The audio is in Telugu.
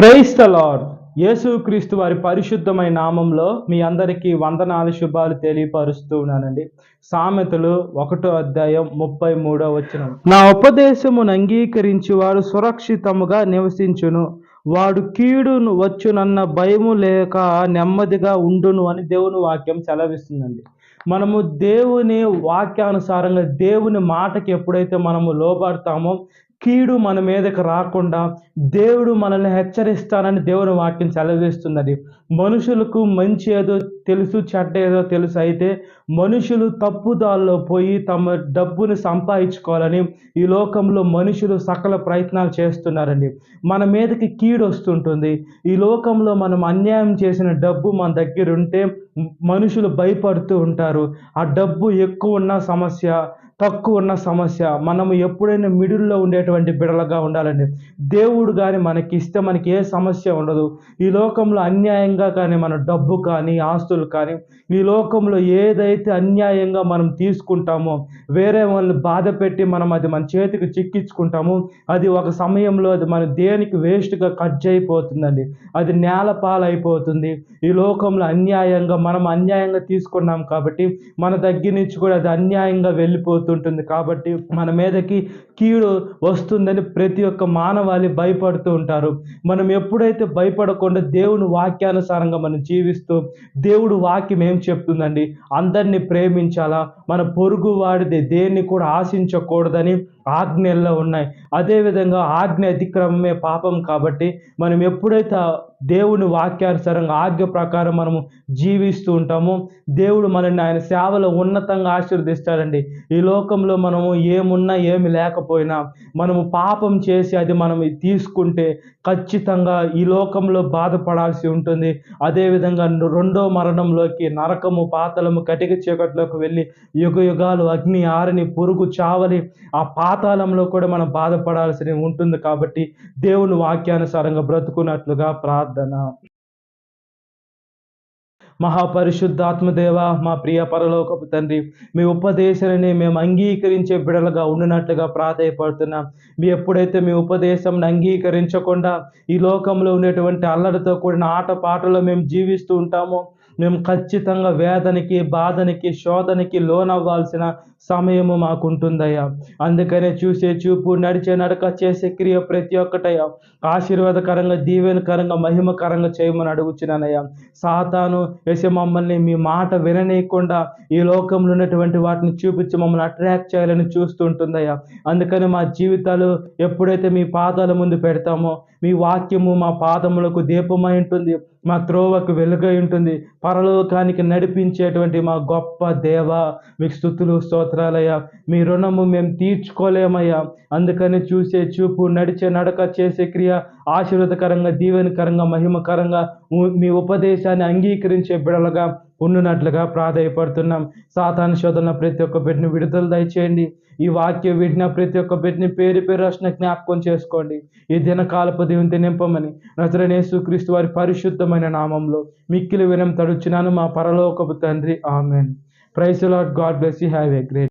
Praise the lord. యేసుక్రీస్తు వారి పరిశుద్ధమైన నామంలో మీ అందరికీ వందనాలు శుభాలు తెలియపరుస్తూ ఉన్నానండి. సామెతలు 1 అధ్యాయం 33 నా ఉపదేశమును అంగీకరించి వాడు సురక్షితముగా నివసించును, వాడు కీడును వచ్చునన్న భయము లేక నెమ్మదిగా ఉండును అని దేవుని వాక్యం సెలవిస్తుందండి. మనము దేవుని వాక్యానుసారంగా దేవుని మాటకి ఎప్పుడైతే మనము లోబడతామో కీడు మన మీదకి రాకుండా దేవుడు మనల్ని హెచ్చరిస్తానని దేవుని వాక్యం సెలవిస్తున్నది. మనుషులకు మంచి ఏదో తెలుసు, చెడ్డ ఏదో తెలుసు. అయితే మనుషులు తప్పుదారిలో పోయి తమ డబ్బును సంపాదించుకోవాలని ఈ లోకంలో మనుషులు సకల ప్రయత్నాలు చేస్తున్నారండి. మన మీదకి కీడు వస్తుంటుంది. ఈ లోకంలో మనం అన్యాయం చేసిన డబ్బు మన దగ్గర ఉంటే మనుషులు భయపడుతూ ఉంటారు. ఆ డబ్బు ఎక్కువ ఉన్న సమస్య, తక్కువ ఉన్న సమస్య. మనము ఎప్పుడైనా మిడిల్లో ఉండేటువంటి బిడలుగా ఉండాలండి. దేవుడు కానీ మనకి ఇస్తే మనకి ఏ సమస్య ఉండదు. ఈ లోకంలో అన్యాయంగా కానీ మన డబ్బు కానీ ఆస్తులు కానీ ఈ లోకంలో ఏదైతే అన్యాయంగా మనం తీసుకుంటామో, వేరే వాళ్ళని బాధ పెట్టి మనం అది మన చేతికి చిక్కించుకుంటామో అది ఒక సమయంలో అది మన దేనికి వేస్ట్గా ఖర్చు అయిపోతుందండి. అది నేల పాలైపోతుంది. ఈ లోకంలో అన్యాయంగా మనం అన్యాయంగా తీసుకున్నాం కాబట్టి మన దగ్గర నుంచి కూడా అది అన్యాయంగా వెళ్ళిపోతుంటుంది. కాబట్టి మన మీదకి కీడు వస్తుందని ప్రతి ఒక్క మానవాళి భయపడుతూ ఉంటారు. మనం ఎప్పుడైతే భయపడకుండా దేవుని వాక్యానుసారంగా మనం జీవిస్తూ, దేవుడు వాక్యం ఏం చెప్తుందండి, అందరినీ ప్రేమించాలా, మన పొరుగు వాడిది దేన్ని కూడా ఆశించకూడదని ఆజ్ఞల్లో ఉన్నాయి. అదేవిధంగా ఆజ్ఞ అతిక్రమమే పాపం. కాబట్టి మనం ఎప్పుడైతే దేవుని వాక్యానుసారంగా ఆజ్ఞ ప్రకారం మనము జీవిస్తూ ఉంటామో దేవుడు మనల్ని ఆయన సేవలో ఉన్నతంగా ఆశీర్వదిస్తాడండి. ఈ లోకంలో మనము ఏమున్నా ఏమి లేకపోయినా మనము పాపం చేసి అది మనం తీసుకుంటే ఖచ్చితంగా ఈ లోకంలో బాధపడాల్సి ఉంటుంది. అదేవిధంగా రెండో మరణంలోకి, నరకము, పాతాళము, కటిక చీకట్లోకి వెళ్ళి యుగ యుగాలు అగ్ని ఆరని పురుగు చావని ఆ పాతాళంలో కూడా మనం బాధపడాల్సి ఉంటుంది. కాబట్టి దేవుని వాక్యానుసారంగా బ్రతుకున్నట్లుగా ప్రార్థన. మహాపరిశుద్ధాత్మదేవ, మా ప్రియ పరలోకపు తండ్రి, మీ ఉపదేశాన్ని మేము అంగీకరించే బిడలుగా ఉండినట్లుగా ప్రాధేయపడుతున్నాం. మీ ఎప్పుడైతే మీ ఉపదేశం అంగీకరించకుండా ఈ లోకంలో ఉండేటువంటి అల్లరితో కూడిన ఆటపాటలో మేము జీవిస్తూ ఉంటామో మేము ఖచ్చితంగా వేదనకి, బాధనికి, శోధనకి లోనవ్వాల్సిన సమయము మాకుంటుందయ్యా. అందుకనే చూసే చూపు, నడిచే నడక, చేసే క్రియ ప్రతి ఒక్కటయ్యా ఆశీర్వాదకరంగా, దీవెనకరంగా, మహిమకరంగా చేయమని అడుగుచున్నానయ్యా. సాతాను మమ్మల్ని మీ మాట విననీయకుండా ఈ లోకంలో ఉన్నటువంటి వాటిని చూపించి మమ్మల్ని అట్రాక్ట్ చేయాలని చూస్తూ ఉంటుందయ్యా. అందుకని మా జీవితాలు ఎప్పుడైతే మీ పాదాల ముందు పెడతామో మీ వాక్యము మా పాదములకు దీపమై ఉంటుంది, మా త్రోవకు వెలుగై ఉంటుంది. పరలోకానికి నడిపించేటువంటి మా గొప్ప దేవ, మీకు స్తుతులు స్తోత్రాలయ్యా. మీ రుణము మేము తీర్చుకోలేమయ్యా. అందుకని చూసే చూపు, నడిచే నడక, చేసే క్రియ ఆశీర్వాదకరంగా, దీవెనకరంగా, మహిమకరంగా మీ ఉపదేశాన్ని అంగీకరించే బిడలుగా ఉండునట్లుగా ప్రాధేయపడుతున్నాం. సాతాను శోధన ప్రతి ఒక్క బిడ్డని విడుదల దయచేయండి. ఈ వాక్యం విడిన ప్రతి ఒక్క బిడ్డని పేరు పేరు రచన జ్ఞాపకం చేసుకోండి. ఈ దినకాలపు దీవెనతో నింపమని నజరేయుడైన యేసుక్రీస్తు వారి పరిశుద్ధమైన నామంలో మిక్కిలి వినయం తడుచున్నాను మా పరలోకపు తండ్రి. Amen. Praise the Lord. God bless you. Have a great